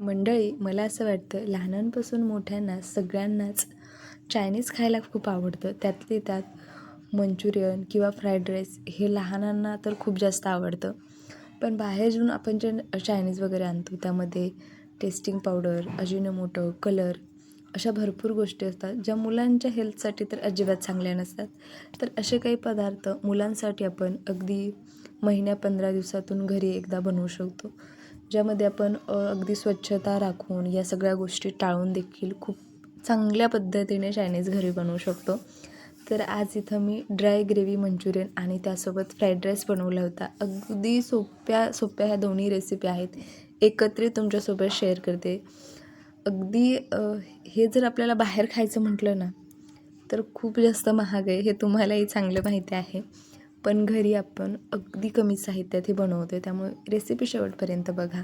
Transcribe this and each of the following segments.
मंडळी, मला असं वाटतं लहानांपासून मोठ्यांना सगळ्यांनाच चायनीज खायला खूप आवडतं. त्यातले त्यात मंचुरियन किंवा फ्राईड राईस हे लहानांना तर खूप जास्त आवडतं. पण बाहेर जाऊन आपण जे चायनीज वगैरे आणतो त्यामध्ये टेस्टिंग पावडर, अजिनोमोटो, कलर अशा भरपूर गोष्टी असतात ज्या मुलांच्या हेल्थसाठी तर अजिबात चांगल्या नसतात. तर असे काही पदार्थ मुलांसाठी आपण अगदी महिन्या 15 दिवसातून घरी एकदा बनवू शकतो. ज्यामध्ये आपण अगदी स्वच्छता राखून या सगळ्या गोष्टी टाळून देखील खूप चांगल्या पद्धतीने चायनीज घरी बनवू शकतो. तर आज इथं मी ड्राय ग्रेव्ही मंचुरियन आणि त्यासोबत फ्राईड राईस बनवला होता. अगदी सोप्या सोप्या ह्या दोन्ही रेसिपी आहेत. एकत्रित तुमच्यासोबत शेअर करते. अगदी हे जर आपल्याला बाहेर खायचं म्हटलं ना, तर खूप जास्त महाग आहे, हे तुम्हालाही चांगलं माहिती आहे. पण घरी आपण अगदी कमी साहित्यात हे बनवतो आहे. त्यामुळे रेसिपी शेवटपर्यंत बघा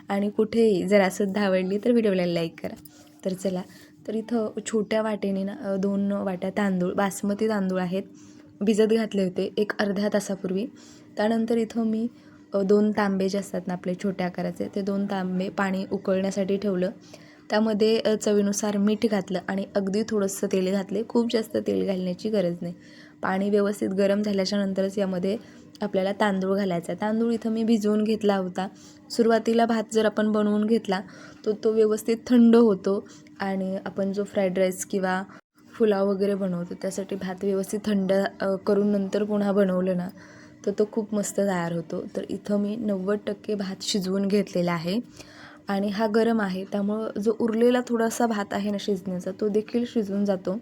आणि कुठेही जर असं आवडली तर व्हिडिओला लाईक करा. तर चला, तर इथं छोट्या वाटेने ना 2 वाट्या तांदूळ, बासमती तांदूळ आहेत, भिजत घातले होते एक अर्ध्या तासापूर्वी. त्यानंतर इथं मी 2 तांबे जे असतात ना आपले छोट्या आकाराचे, ते 2 तांबे पाणी उकळण्यासाठी ठेवलं. त्यामध्ये चवीनुसार मीठ घातलं आणि अगदी थोडंसं तेल घातले. खूप जास्त तेल घालण्याची गरज नाही. पाणी व्यवस्थित गरम झाल्याच्या नंतरच यामध्ये आपल्याला तांदूळ घालायचा. तांदूळ इथं मी भिजवून घेतला होता. सुरुवातीला भात जर आपण बनवून घेतला तर तो व्यवस्थित थंड होतो आणि आपण जो फ्राईड राईस किंवा पुलाव वगैरे बनवतो त्यासाठी भात व्यवस्थित थंड करून नंतर पुन्हा बनवलं ना तर तो खूप मस्त तयार होतो. तर इथं मी 90% भात शिजवून घेतलेला आहे आणि हा गरम आहे, त्यामुळं जो उरलेला थोडासा भात आहे ना शिजण्याचा, तो देखील शिजून जातो.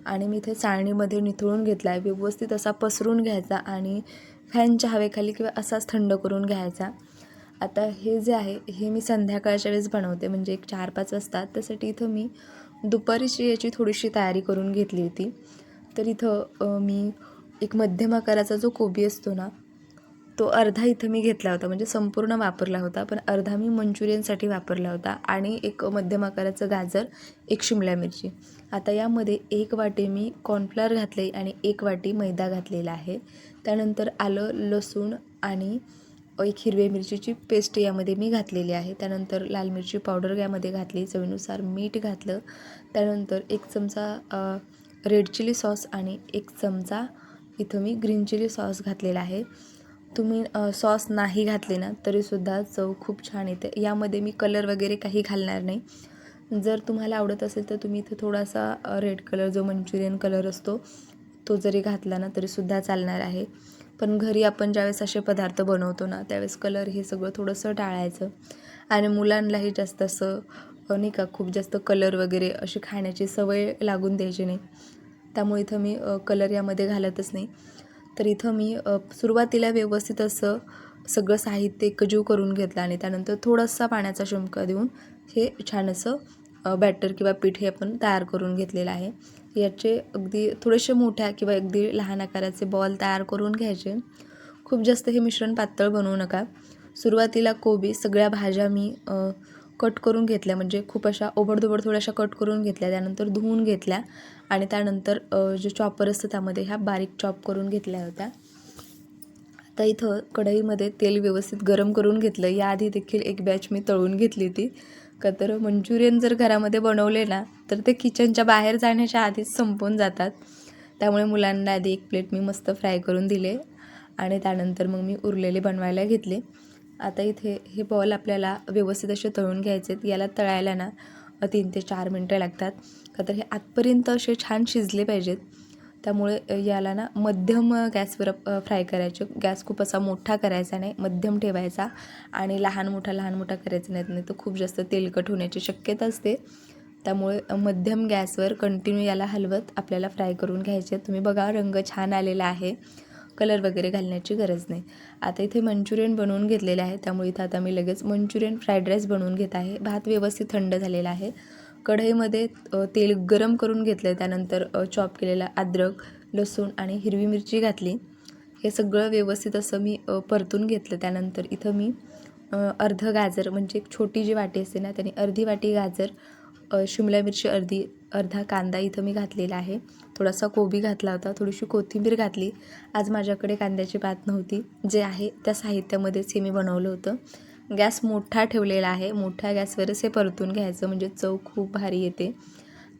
आणि मी इथे चाळणीमध्ये निथळून घेतला आहे. व्यवस्थित असा पसरून घ्यायचा आणि फॅनच्या हवेखाली किंवा असाच थंड करून घ्यायचा. आता हे जे आहे हे मी संध्याकाळच्या वेळेस बनवते, म्हणजे एक 4-5 वाजता. त्यासाठी इथं मी दुपारीची याची थोडीशी तयारी करून घेतली होती. तर इथं मी एक मध्यम आकाराचा जो कोबी असतो ना, तो अर्धा इथं मी घेतला होता, म्हणजे संपूर्ण वापरला होता, पण अर्धा मी मंचुरियनसाठी वापरला होता. आणि एक मध्यम आकाराचं गाजर, एक शिमला मिरची. आता यामध्ये 1 वाटी मी कॉर्नफ्लोअर घातले आणि 1 वाटी मैदा घातलेला आहे. त्यानंतर आलं, लसूण आणि एक हिरव्या मिरचीची पेस्ट यामध्ये मी घातलेली आहे. त्यानंतर लाल मिरची पावडर यामध्ये घातली, चवीनुसार मीठ घातलं. त्यानंतर 1 चमचा रेड चिली सॉस आणि 1 चमचा इथं मी ग्रीन चिली सॉस घातलेला आहे. तुम्ही सॉस नाही घातले ना तरीसुद्धा चव खूप छान येते. यामध्ये मी कलर वगैरे काही घालणार नाही. जर तुम्हाला आवडत असेल तर तुम्ही इथे थोडासा रेड कलर जो मंचुरियन कलर असतो तो जरी घातला ना तरीसुद्धा चालणार आहे. पण घरी आपण ज्यावेळेस असे पदार्थ बनवतो ना त्यावेळेस कलर हे सगळं थोडंसं टाळायचं आणि मुलांनाही जास्त असं नाही का खूप जास्त कलर वगैरे अशी खाण्याची सवय लागून द्यायची नाही. त्यामुळे इथं मी कलर यामध्ये घालतच नाही. तर इथं मी सुरुवातीला व्यवस्थित असं सगळं साहित्य एकजीव करून घेतलं आणि त्यानंतर थोडासा पाण्याचा शिंपका देऊन हे छान असं बॅटर किंवा पीठ हे आपण तयार करून घेतलेलं आहे. याचे अगदी थोडेसे मोठ्या किंवा अगदी लहान आकाराचे बॉल तयार करून घ्यायचे. खूप जास्त हे मिश्रण पातळ बनवू नका. सुरुवातीला कोबी सगळ्या भाज्या मी कट करून घेतल्या, म्हणजे खूप अशा ओबडधोबड थोड्याशा कट करून घेतल्या. त्यानंतर धुवून घेतल्या आणि त्यानंतर जे चॉपर असतं त्यामध्ये ह्या बारीक चॉप करून घेतल्या होत्या. आता इथं कढईमध्ये तेल व्यवस्थित गरम करून घेतलं. याआधी देखील एक बॅच मी तळून घेतली होती. का तर मंचुरियन जर घरामध्ये बनवले ना तर ते किचनच्या बाहेर जाण्याच्या आधीच संपून जातात. त्यामुळे मुलांना आधी एक प्लेट मी मस्त फ्राय करून दिले आणि त्यानंतर मग मी उरलेले बनवायला घेतले. आता इथे हे बॉल आपल्याला व्यवस्थित असे तळून घ्यायचे आहेत. याला तळायला ना 3 ते 4 मिनटं लागतात. का तर हे आतपर्यंत असे छान शिजले पाहिजेत. त्यामुळे याला ना मध्यम गॅसवर फ्राय करायचे. गॅस खूप असा मोठा करायचा नाही, मध्यम ठेवायचा आणि लहान मोठा करायचा नाही तर खूप जास्त तेलकट होण्याची शक्यता असते. त्यामुळे मध्यम गॅसवर कंटिन्यू याला हलवत आपल्याला फ्राय करून घ्यायचे. तुम्ही बघा रंग छान आलेला आहे, कलर वगैरे घालण्याची गरज नाही. आता इथे मंचुरियन बनवून घेतलेले आहे, त्यामुळे इथं आता मी लगेच मंचुरियन फ्राईड राईस बनवून घेत आहे. भात व्यवस्थित थंड झालेला आहे. कढईमध्ये तेल गरम करून घेतलं. त्यानंतर चॉप केलेला अद्रक, लसूण आणि हिरवी मिरची घातली. हे सगळं व्यवस्थित असं मी परतून घेतलं. त्यानंतर इथं मी अर्धं गाजर, म्हणजे एक छोटी जी वाटी असते ना त्याने अर्धी वाटी गाजर, शिमला मिरची अर्धी, अर्धा कांदा इथं मी घातलेला आहे. थोडासा कोबी घातला होता, थोडीशी कोथिंबीर घातली. आज माझ्याकडे कांद्याची पात नव्हती, जे आहे त्या साहित्यामध्येच हे मी बनवलं होतं. गॅस मोठा ठेवलेला आहे. मोठ्या गॅसवरच हे परतून घ्यायचं म्हणजे चव खूप भारी येते.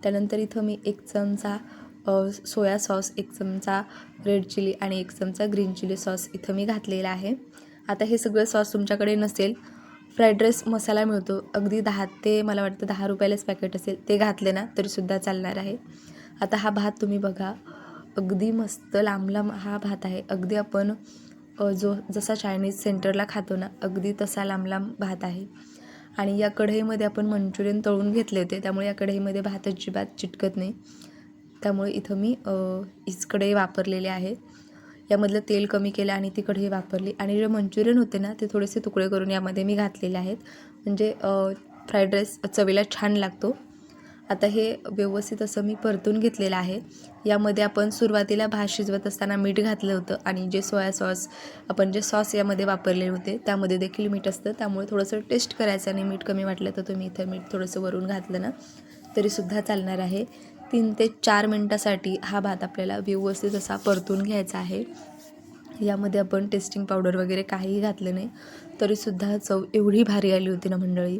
त्यानंतर इथं मी 1 चमचा सोया सॉस, 1 चमचा रेड चिली आणि 1 चमचा ग्रीन चिली सॉस इथं मी घातलेला आहे. आता हे सगळं सॉस तुमच्याकडे नसेल, फ्राईड राईस मसाला मिळतो अगदी 10 ते मला वाटतं 10 रुपयालाच पॅकेट असेल, ते घातले ना तरीसुद्धा चालणार आहे. आता हा भात तुम्ही बघा, अगदी मस्त लांब लांब हा भात आहे. अगदी आपण जसा चायनीज सेंटरला खातो ना, अगदी तसा लांब लांब भात आहे. आणि या कढईमध्ये आपण मंचुरियन तळून घेतले होते, त्यामुळे या कढईमध्ये भात अजिबात चिटकत नाही. त्यामुळे इथं मी हीच कढई वापरलेली आहे. यामधलं तेल कमी केलं आणि ती कढई वापरली आणि जे मंचुरियन होते ना ते थोडेसे तुकडे करून यामध्ये मी घातलेले आहेत, म्हणजे फ्राईड राईस चवीला छान लागतो. आता हे व्यवस्थित असं मी परतून घेतलेलं आहे. यामध्ये आपण सुरुवातीला भात शिजवत असताना मीठ घातलं होतं आणि जे सोया सॉस आपण जे सॉस यामध्ये वापरले होते त्यामध्ये देखील मीठ असतं, त्यामुळे थोडंसं टेस्ट करायचं आणि मीठ कमी वाटलं तर तुम्ही इथं मीठ थोडंसं वरून घातलं ना तरीसुद्धा चालणार आहे. 3 ते 4 मिनटासाठी हा भात आपल्याला व्यवस्थित असा परतून घ्यायचा आहे. यामध्ये आपण टेस्टिंग पावडर वगैरे काहीही घातलं नाही तरीसुद्धा चव एवढी भारी आली होती ना मंडळी.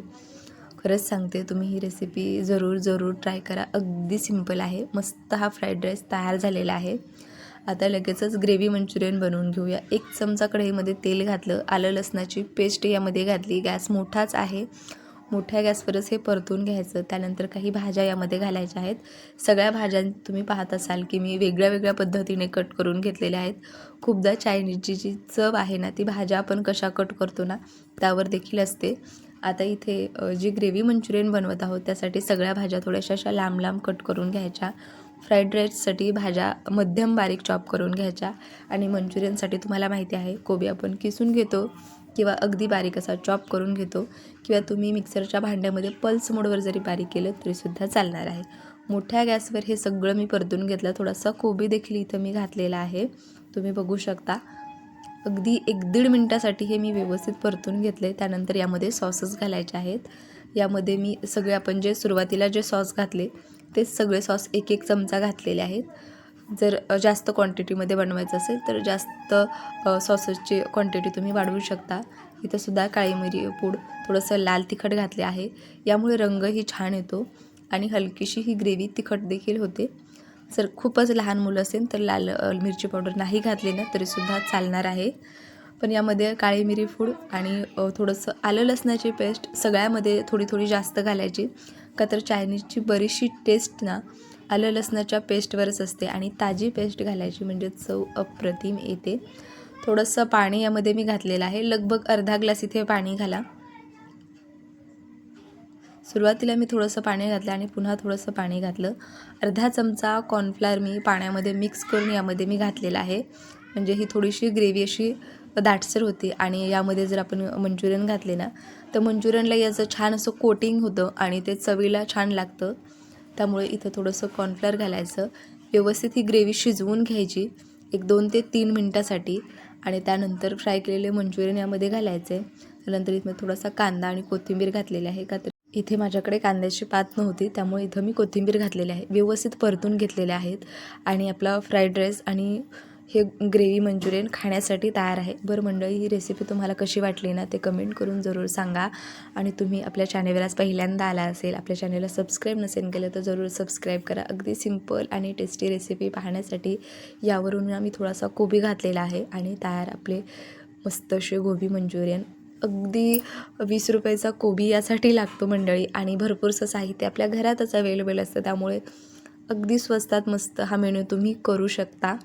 खरंच सांगते, तुम्ही ही रेसिपी जरूर ट्राय करा. अगदी सिंपल आहे. मस्त हा फ्राईड राईस तयार झालेला आहे. आता लगेचच ग्रेव्ही मंचुरियन बनवून घेऊया. 1 चमचा कढईमध्ये तेल घातलं, आलं लसणाची पेस्ट यामध्ये घातली. गॅस मोठाच आहे. मोठ्या गॅसवरच हे परतून घ्यायचं. त्यानंतर काही भाज्या यामध्ये घालायच्या आहेत. सगळ्या भाज्या तुम्ही पाहत असाल की मी वेगळ्या पद्धतीने कट करून घेतलेल्या आहेत. खूपदा चायनीजची जी चव आहे ना ती भाज्या आपण कशा कट करतो ना त्यावर देखील असते. आता इथे जी ग्रेव्ही मंचुरियन बनवत आहोत त्यासाठी सगळ्या भाज्या थोड्याशा अशा लांब लांब कट करून घ्यायच्या. फ्राईड राईससाठी भाज्या मध्यम बारीक चॉप करून घ्यायच्या आणि मंचुरियनसाठी तुम्हाला माहिती आहे कोबी आपण किसून घेतो किंवा अगदी बारीक असा चॉप करून घेतो किंवा तुम्ही मिक्सरच्या भांड्यामध्ये पल्स मोडवर जरी बारीक केलं तरीसुद्धा चालणार आहे. मोठ्या गॅसवर हे सगळं मी परतून घेतलं. थोडासा कोबी देखील इथं मी घातलेला आहे, तुम्ही बघू शकता. अगदी 1-1.5 मिनटासाठी हे मी व्यवस्थित परतून घेतले. त्यानंतर यामध्ये सॉसेस घालायचे आहेत. यामध्ये मी सगळे आपण जे सुरुवातीला जे सॉस घातले तेच सगळे सॉस 1-1 चमचा घातलेले आहेत. जर जास्त क्वांटिटीमध्ये बनवायचं असेल तर जास्त सॉसेसची क्वांटिटी तुम्ही वाढवू शकता. इथंसुद्धा काळी मिरी पूड, थोडंसं लाल तिखट घातले आहे. यामुळे रंगही छान येतो आणि हलकीशी ही ग्रेव्ही तिखट देखील होते. जर खूपच लहान मुलं असेल तर लाल मिरची पावडर नाही घातली ना तरीसुद्धा चालणार आहे. पण यामध्ये काळी मिरी पूड आणि थोडंसं आलं लसणाची पेस्ट सगळ्यामध्ये थोडी जास्त घालायची, का तर चायनीजची बरीचशी टेस्ट ना आलं लसणाच्या पेस्टवरच असते आणि ताजी पेस्ट घालायची म्हणजे चव अप्रतिम येते. थोडंसं पाणी यामध्ये मी घातलेलं आहे, लगभग अर्धा ग्लास इथे पाणी घाला. सुरुवातीला मी थोडंसं पाणी घातलं आणि पुन्हा थोडंसं पाणी घातलं. अर्धा चमचा कॉर्नफ्लॉवर मी पाण्यामध्ये मिक्स करून यामध्ये मी घातलेला आहे, म्हणजे ही थोडीशी ग्रेव्ही अशी दाटसर होती. आणि यामध्ये जर आपण मंचुरियन घातले ना तर मंचुरियनला याचं छान असं कोटिंग होतं आणि ते चवीला छान लागतं. त्यामुळे इथं थोडंसं कॉर्नफ्लॉवर घालायचं. व्यवस्थित ही ग्रेव्ही शिजवून घ्यायची 1-2 ते 3 मिनटासाठी आणि त्यानंतर फ्राय केलेले मंचुरियन यामध्ये घालायचे. त्यानंतर इथं थोडासा कांदा आणि कोथिंबीर घातलेली आहे, का तर इथे माझ्याकडे कांद्याची पात नव्हती त्यामुळे इथं मी कोथिंबीर घातलेली आहे. व्यवस्थित परतून घेतलेले आहेत आणि आपला फ्राईड राईस आणि हे ग्रेव्ही मंचुरियन खाण्यासाठी तयार आहे. बरं मंडळी, ही रेसिपी तुम्हाला कशी वाटली ना ते कमेंट करून जरूर सांगा. आणि तुम्ही आपल्या चॅनेलवर आज पहिल्यांदा आला असेल, आपल्या चॅनेलला सबस्क्राईब नसेल केलं तर जरूर सबस्क्राईब करा. अगदी सिंपल आणि टेस्टी रेसिपी पाहण्यासाठी यावरून मी थोडासा कोबी घातलेला आहे आणि तयार आपले मस्त असे गोबी मंचुरियन. अगदी 20 रुपयाचा कोबी यासाठी लागतो मंडळी आणि भरपूरसं साहित्य आपल्या घरातच अवेलेबल असतं, त्यामुळे अगदी स्वस्तात मस्त हा मेनू तुम्ही करू शकता.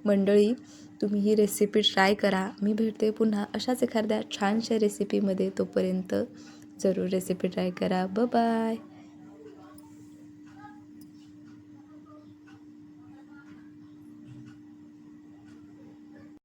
मंडळी, तुम्ही ही रेसिपी ट्राय करा. मी भेटते पुन्हा अशाच एखाद्या छानशा रेसिपीमध्ये. तोपर्यंत जरूर रेसिपी ट्राय करा. बाय.